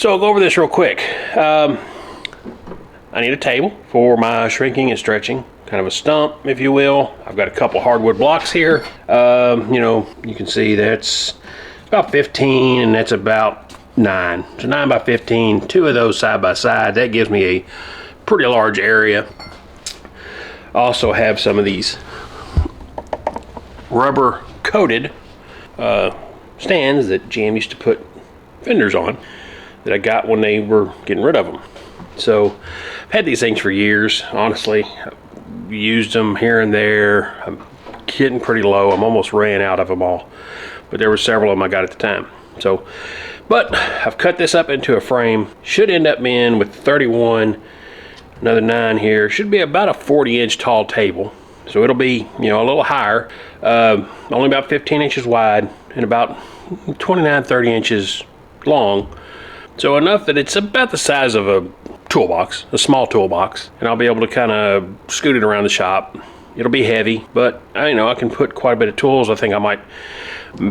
So I'll go over this real quick. I need a table for my shrinking and stretching, kind of a stump, if you will. I've got a couple hardwood blocks here. You know, you can see that's about 15 and that's about 9. So 9 by 15, 2 of those side by side. That gives me a pretty large area. I also have some of these rubber coated stands that GM used to put fenders on that I got when they were getting rid of them. So I've had these things for years, honestly. I've used them here and there. I'm getting pretty low. I'm almost ran out of them all, but there were several of them I got at the time. So, but I've cut this up into a frame. Should end up being with 31, another 9 here. Should be about a 40-inch tall table. So it'll be, you know, a little higher, only about 15 inches wide and about 29, 30 inches long. So enough that it's about the size of a toolbox, a small toolbox, and I'll be able to kind of scoot it around the shop. It'll be heavy, but you know, I can put quite a bit of tools. I think I might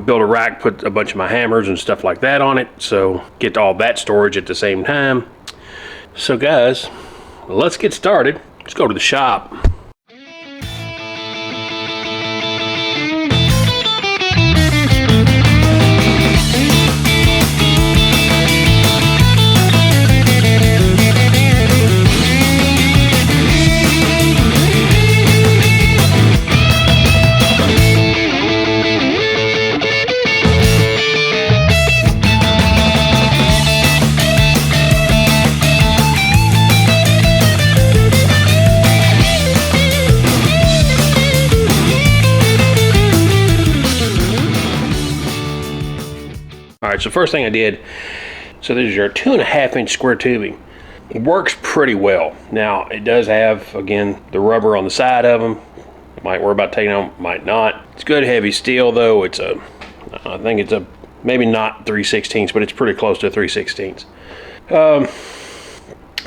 build a rack, put a bunch of my hammers and stuff like that on it, so get all that storage at the same time. So guys, let's get started. Let's go to the shop. Alright, so first thing I did, so this is your 2.5-inch square tubing. It works pretty well. Now, it does have, again, the rubber on the side of them. Might worry about taking them, might not. It's good heavy steel though. It's a, I think it's a, maybe not 3/16, but it's pretty close to 3/16. I'm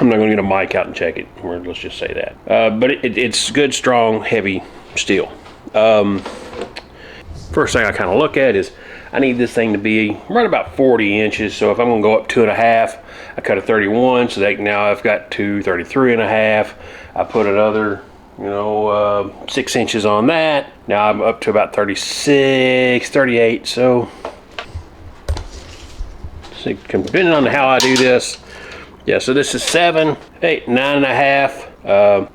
not going to get a mic out and check it, or let's just say that. But it's good, strong, heavy steel. First thing I kind of look at is, I need this thing to be right about 40 inches. So if I'm gonna go up 2.5, I cut a 31, so that now I've got 33.5. I put another, you know, 6 inches on that. Now I'm up to about 36, 38. So depending on how I do this, yeah. So this is 7, 8, 9.5.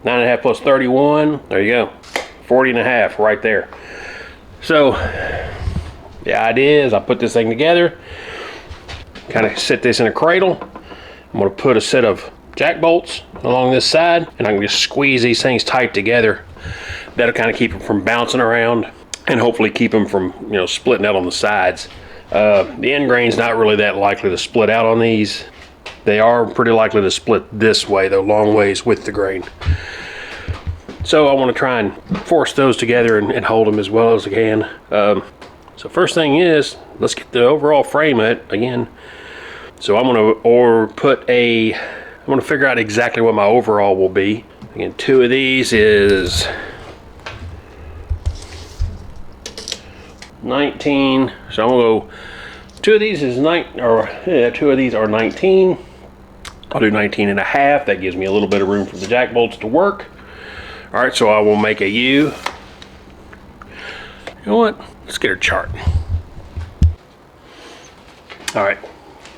9.5 plus 31. There you go, 40.5 right there. So the idea is I put this thing together, kind of set this in a cradle. I'm going to put a set of jack bolts along this side, and I can just squeeze these things tight together. That'll kind of keep them from bouncing around and hopefully keep them from, you know, splitting out on the sides. The end grain's not really that likely to split out on these. They are pretty likely to split this way, though, long ways with the grain. So I want to try and force those together and hold them as well as I can. So first thing is, let's get the overall frame at again. So I'm gonna figure out exactly what my overall will be. Again, 2 of these is 19. So I'm gonna go, 2 of these is 2 of these are 19. I'll do 19.5. That gives me a little bit of room for the jack bolts to work. All right, so I will make a U. You know what? Let's get a chart. All right,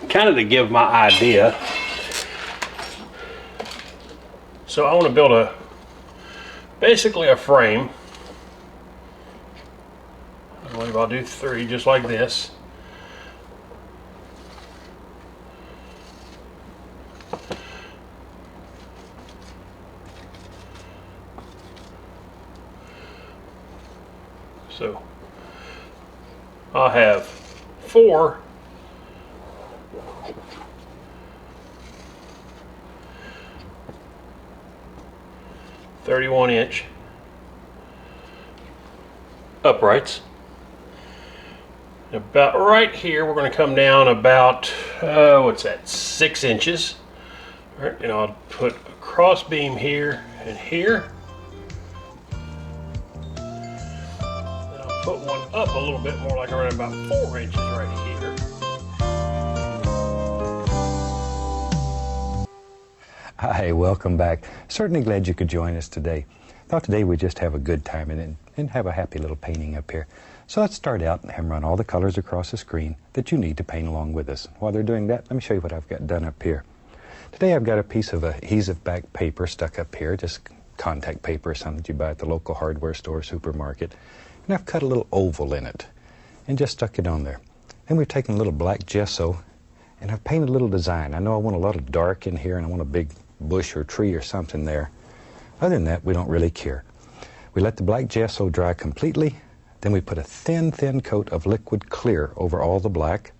kind of to give my idea. So I want to build basically a frame. I believe I'll do 3 just like this. So I'll have 4 31-inch uprights. About right here, we're going to come down about, what's that, 6 inches. All right, and I'll put a cross beam here and here. And I'll put one up a little bit more, like around about 4 inches right here. Hi, welcome back. Certainly glad you could join us today. Thought today we'd just have a good time and have a happy little painting up here. So let's start out and run all the colors across the screen that you need to paint along with us. While they're doing that, let me show you what I've got done up here. Today I've got a piece of adhesive back paper stuck up here, just contact paper or something that you buy at the local hardware store or supermarket. And I've cut a little oval in it and just stuck it on there. Then we've taken a little black gesso and I've painted a little design. I know I want a lot of dark in here and I want a big bush or tree or something there. Other than that, we don't really care. We let the black gesso dry completely, then we put a thin coat of liquid clear over all the black.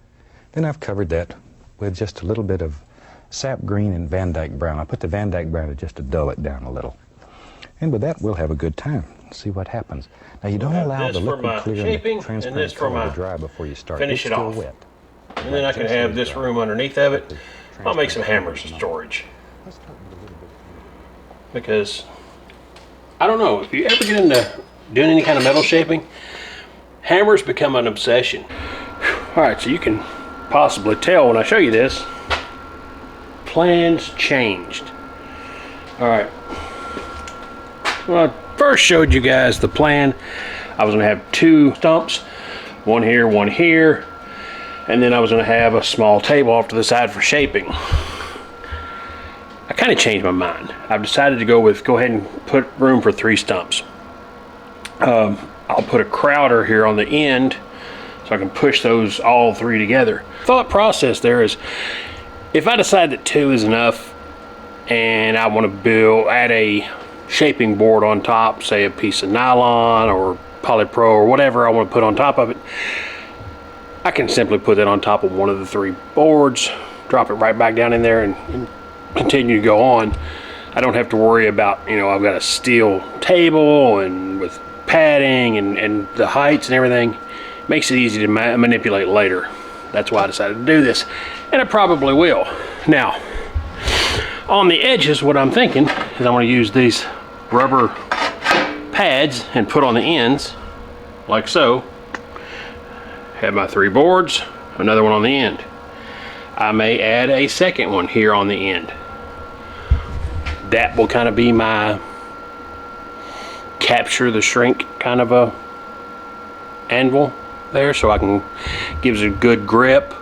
Then I've covered that with just a little bit of sap green and Van Dyke brown. I put the Van Dyke brown just to dull it down a little. And with that, we'll have a good time. See what happens. Now you don't allow the liquid clear and the transparent color to dry before you start. Finish it off. Wet. And then I can have this room underneath of it. I'll make some hammers of storage. Because, I don't know, if you ever get into doing any kind of metal shaping, hammers become an obsession. Alright, so you can possibly tell when I show you this, plans changed. Alright, when I first showed you guys the plan, I was going to have two stumps, one here, and then I was going to have a small table off to the side for shaping. I kind of changed my mind. I've decided to go ahead and put room for 3 stumps. I'll put a crowder here on the end so I can push those all 3 together. Thought process there is, if I decide that 2 is enough and I want to add a shaping board on top, say a piece of nylon or polypro or whatever I want to put on top of it, I can simply put that on top of one of the 3 boards, drop it right back down in there and continue to go on. I don't have to worry about, I've got a steel table and with padding and the heights and everything. Makes it easy to manipulate later. That's why I decided to do this, and I probably will. Now, on the edges, what I'm thinking is I'm going to use these rubber pads and put on the ends, like so. Have my 3 boards, another one on the end. I may add a second one here on the end. That will kind of be my capture the shrink kind of a anvil there, so I can gives it a good grip.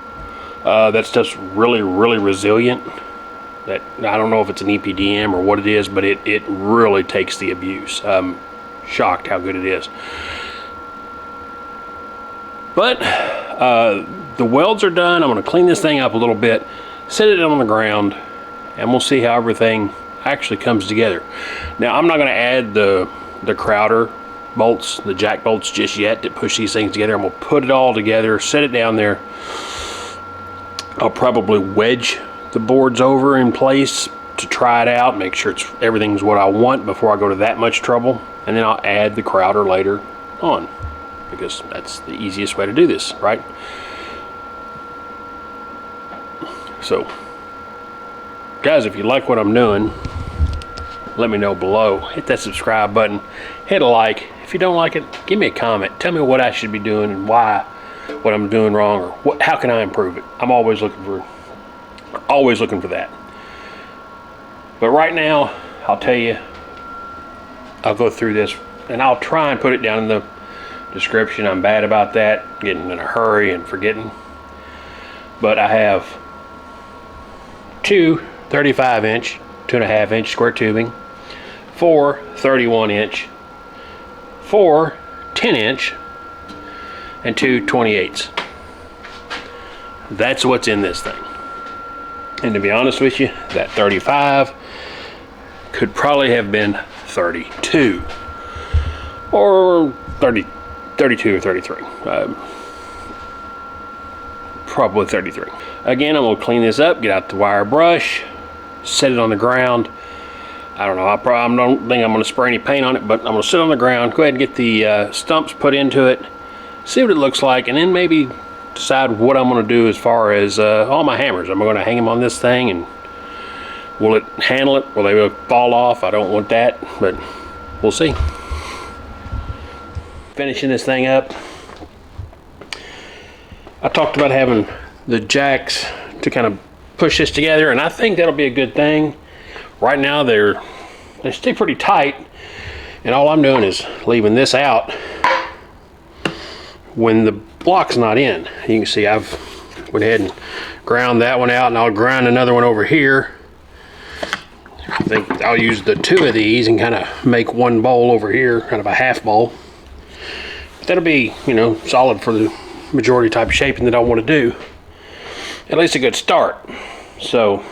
That's just really resilient. That I don't know if it's an EPDM or what it is, but it really takes the abuse. I'm shocked how good it is. But the welds are done. I'm going to clean this thing up a little bit, set it on the ground, and we'll see how everything actually comes together. Now, I'm not going to add the crowder bolts, the jack bolts just yet to push these things together. I'm going to put it all together, set it down there. I'll probably wedge the boards over in place to try it out, make sure everything's what I want before I go to that much trouble, and then I'll add the crowder later on, because that's the easiest way to do this, right? So, guys, if you like what I'm doing, let me know below. Hit that subscribe button, hit a like. If you don't like it, give me a comment. Tell me what I should be doing and why, what I'm doing wrong, or how can I improve it. I'm always looking for that. But right now, I'll tell you, I'll go through this and I'll try and put it down in the description. I'm bad about that, getting in a hurry and forgetting. But I have 2 35-inch, 2.5-inch square tubing, 4 31-inch, 4 10-inch, and 2 28s. That's what's in this thing. And to be honest with you, that 35 could probably have been 32 or 32 or 33. Probably 33. Again, I'm going to clean this up, get out the wire brush, set it on the ground. I don't know, I don't think I'm going to spray any paint on it, but I'm going to sit on the ground, go ahead and get the stumps put into it, see what it looks like, and then maybe decide what I'm going to do as far as all my hammers. I'm going to hang them on this thing, and will it handle it? Will they fall off? I don't want that, but we'll see. Finishing this thing up. I talked about having the jacks to kind of push this together, and I think that'll be a good thing. Right now they stay pretty tight, and all I'm doing is leaving this out when the block's not in. You can see I've went ahead and ground that one out, and I'll grind another one over here. I think I'll use the 2 of these and kind of make one bowl over here, kind of a half bowl. But that'll be, you know, solid for the majority type of shaping that I want to do. At least a good start. So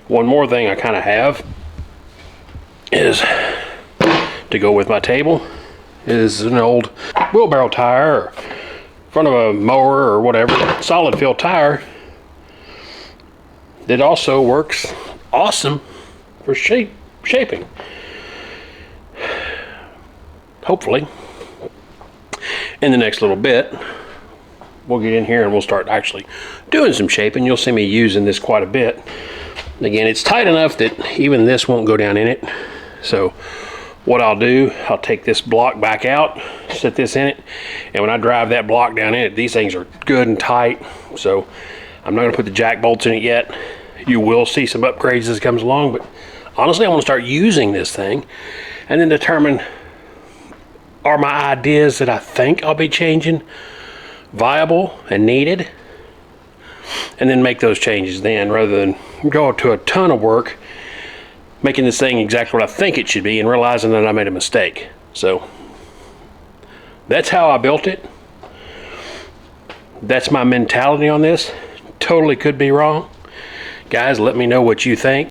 one more thing I kind of have is to go with my table is an old wheelbarrow tire or front of a mower or whatever, solid fill tire that also works awesome for shaping. Hopefully in the next little bit we'll get in here and we'll start actually doing some shaping. You'll see me using this quite a bit. Again, it's tight enough that even this won't go down in it. So what I'll do, I'll take this block back out, set this in it, and when I drive that block down in it, these things are good and tight. So I'm not gonna put the jack bolts in it yet. You will see some upgrades as it comes along, but honestly I want to start using this thing and then determine, are my ideas that I think I'll be changing viable and needed, and then make those changes then, rather than go to a ton of work making this thing exactly what I think it should be and realizing that I made a mistake. So that's how I built it. That's my mentality on this. Totally could be wrong. Guys, let me know what you think.